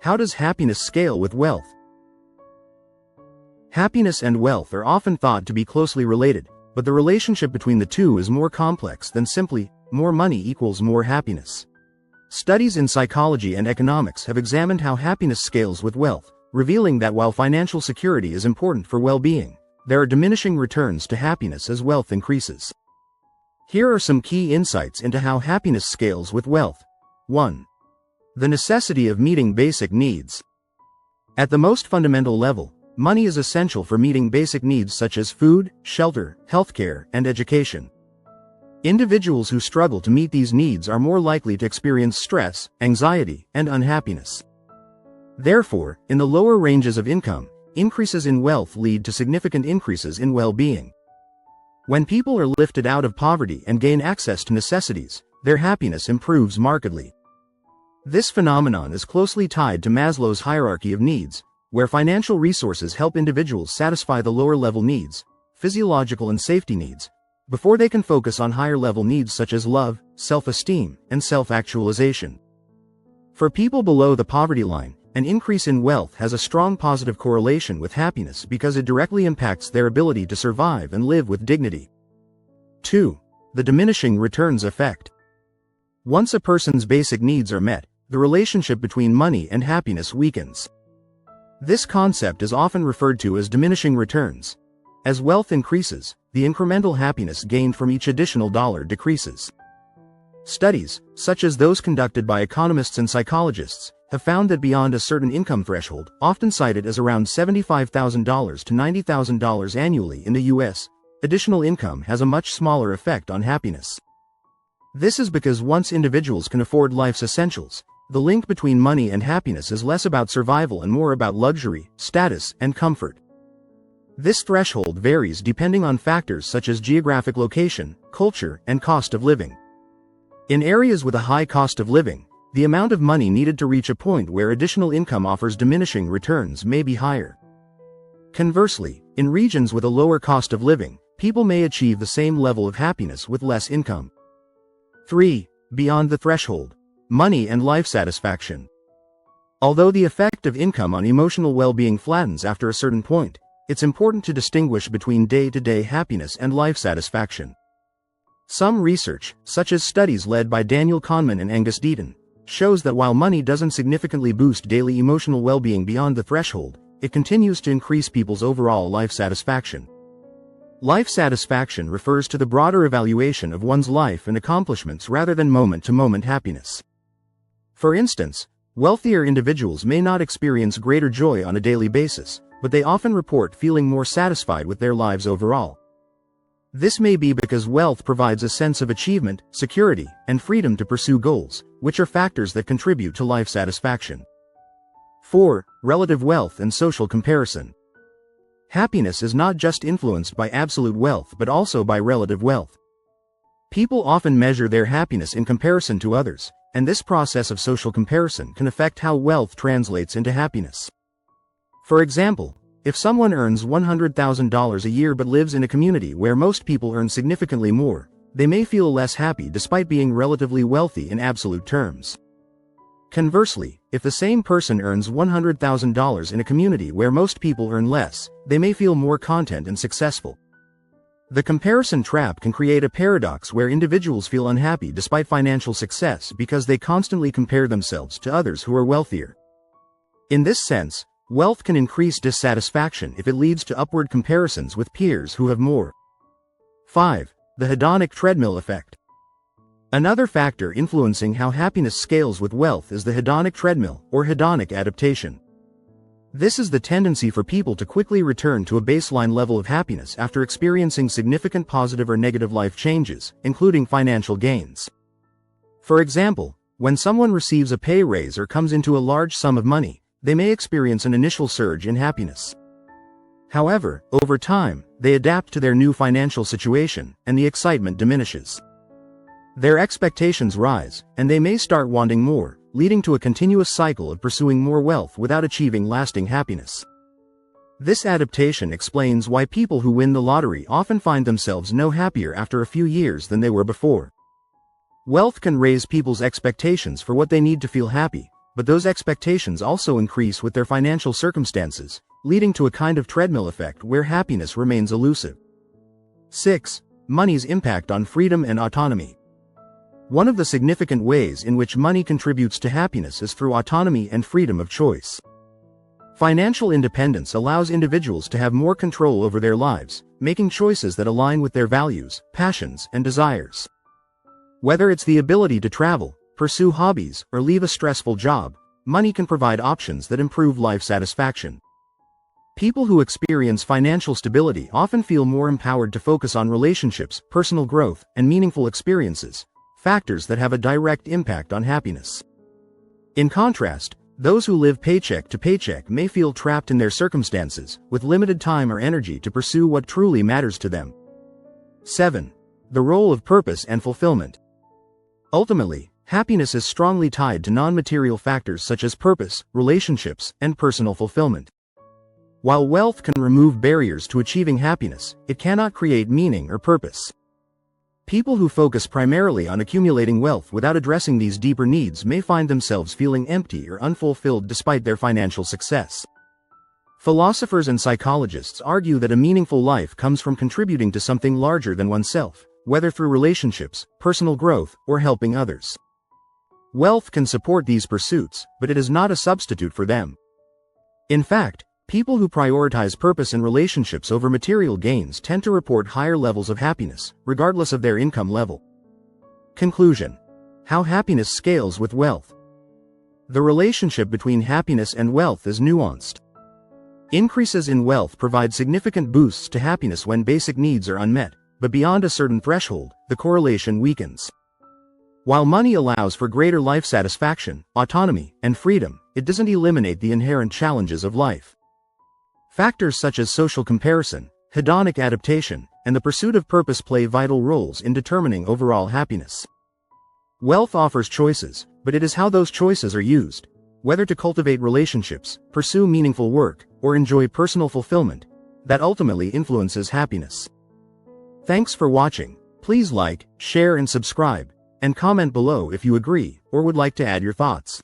How does happiness scale with wealth? Happiness and wealth are often thought to be closely related, but the relationship between the two is more complex than simply, more money equals more happiness. Studies in psychology and economics have examined how happiness scales with wealth, revealing that while financial security is important for well-being, there are diminishing returns to happiness as wealth increases. Here are some key insights into how happiness scales with wealth. 1. The necessity of meeting basic needs. At the most fundamental level, money is essential for meeting basic needs such as food, shelter, healthcare, and education. Individuals who struggle to meet these needs are more likely to experience stress, anxiety, and unhappiness. Therefore, in the lower ranges of income, increases in wealth lead to significant increases in well-being. When people are lifted out of poverty and gain access to necessities, their happiness improves markedly. This phenomenon is closely tied to Maslow's hierarchy of needs, where financial resources help individuals satisfy the lower-level needs, physiological and safety needs, before they can focus on higher-level needs such as love, self-esteem, and self-actualization. For people below the poverty line, an increase in wealth has a strong positive correlation with happiness because it directly impacts their ability to survive and live with dignity. 2. The diminishing returns effect. Once a person's basic needs are met, the relationship between money and happiness weakens. This concept is often referred to as diminishing returns. As wealth increases, the incremental happiness gained from each additional dollar decreases. Studies, such as those conducted by economists and psychologists, have found that beyond a certain income threshold, often cited as around $75,000 to $90,000 annually in the US, additional income has a much smaller effect on happiness. This is because once individuals can afford life's essentials, the link between money and happiness is less about survival and more about luxury, status, and comfort. This threshold varies depending on factors such as geographic location, culture, and cost of living. In areas with a high cost of living, the amount of money needed to reach a point where additional income offers diminishing returns may be higher. Conversely, in regions with a lower cost of living, people may achieve the same level of happiness with less income. 3. Beyond the threshold. Money and life satisfaction. Although the effect of income on emotional well-being flattens after a certain point, it's important to distinguish between day-to-day happiness and life satisfaction. Some research, such as studies led by Daniel Kahneman and Angus Deaton, shows that while money doesn't significantly boost daily emotional well-being beyond the threshold, it continues to increase people's overall life satisfaction. Life satisfaction refers to the broader evaluation of one's life and accomplishments rather than moment-to-moment happiness. For instance, wealthier individuals may not experience greater joy on a daily basis, but they often report feeling more satisfied with their lives overall. This may be because wealth provides a sense of achievement, security, and freedom to pursue goals, which are factors that contribute to life satisfaction. 4. Relative wealth and social comparison. Happiness is not just influenced by absolute wealth but also by relative wealth. People often measure their happiness in comparison to others, and this process of social comparison can affect how wealth translates into happiness. For example, if someone earns $100,000 a year but lives in a community where most people earn significantly more, they may feel less happy despite being relatively wealthy in absolute terms. Conversely, if the same person earns $100,000 in a community where most people earn less, they may feel more content and successful. The comparison trap can create a paradox where individuals feel unhappy despite financial success because they constantly compare themselves to others who are wealthier. In this sense, wealth can increase dissatisfaction if it leads to upward comparisons with peers who have more. 5. The hedonic treadmill effect. Another factor influencing how happiness scales with wealth is the hedonic treadmill, or hedonic adaptation. This is the tendency for people to quickly return to a baseline level of happiness after experiencing significant positive or negative life changes, including financial gains. For example, when someone receives a pay raise or comes into a large sum of money, they may experience an initial surge in happiness. However, over time, they adapt to their new financial situation, and the excitement diminishes. Their expectations rise, and they may start wanting more, leading to a continuous cycle of pursuing more wealth without achieving lasting happiness. This adaptation explains why people who win the lottery often find themselves no happier after a few years than they were before. Wealth can raise people's expectations for what they need to feel happy, but those expectations also increase with their financial circumstances, leading to a kind of treadmill effect where happiness remains elusive. 6. Money's impact on freedom and autonomy. One of the significant ways in which money contributes to happiness is through autonomy and freedom of choice. Financial independence allows individuals to have more control over their lives, making choices that align with their values, passions, and desires. Whether it's the ability to travel, pursue hobbies, or leave a stressful job, money can provide options that improve life satisfaction. People who experience financial stability often feel more empowered to focus on relationships, personal growth, and meaningful experiences, factors that have a direct impact on happiness. In contrast, those who live paycheck to paycheck may feel trapped in their circumstances, with limited time or energy to pursue what truly matters to them. 7. The role of purpose and fulfillment. Ultimately, happiness is strongly tied to non-material factors such as purpose, relationships, and personal fulfillment. While wealth can remove barriers to achieving happiness, it cannot create meaning or purpose. People who focus primarily on accumulating wealth without addressing these deeper needs may find themselves feeling empty or unfulfilled despite their financial success. Philosophers and psychologists argue that a meaningful life comes from contributing to something larger than oneself, whether through relationships, personal growth, or helping others. Wealth can support these pursuits, but it is not a substitute for them. In fact, people who prioritize purpose and relationships over material gains tend to report higher levels of happiness, regardless of their income level. Conclusion: how happiness scales with wealth. The relationship between happiness and wealth is nuanced. Increases in wealth provide significant boosts to happiness when basic needs are unmet, but beyond a certain threshold, the correlation weakens. While money allows for greater life satisfaction, autonomy, and freedom, it doesn't eliminate the inherent challenges of life. Factors such as social comparison, hedonic adaptation, and the pursuit of purpose play vital roles in determining overall happiness. Wealth offers choices, but it is how those choices are used, whether to cultivate relationships, pursue meaningful work, or enjoy personal fulfillment, that ultimately influences happiness. Thanks for watching. Please like, share, and subscribe, and comment below if you agree or would like to add your thoughts.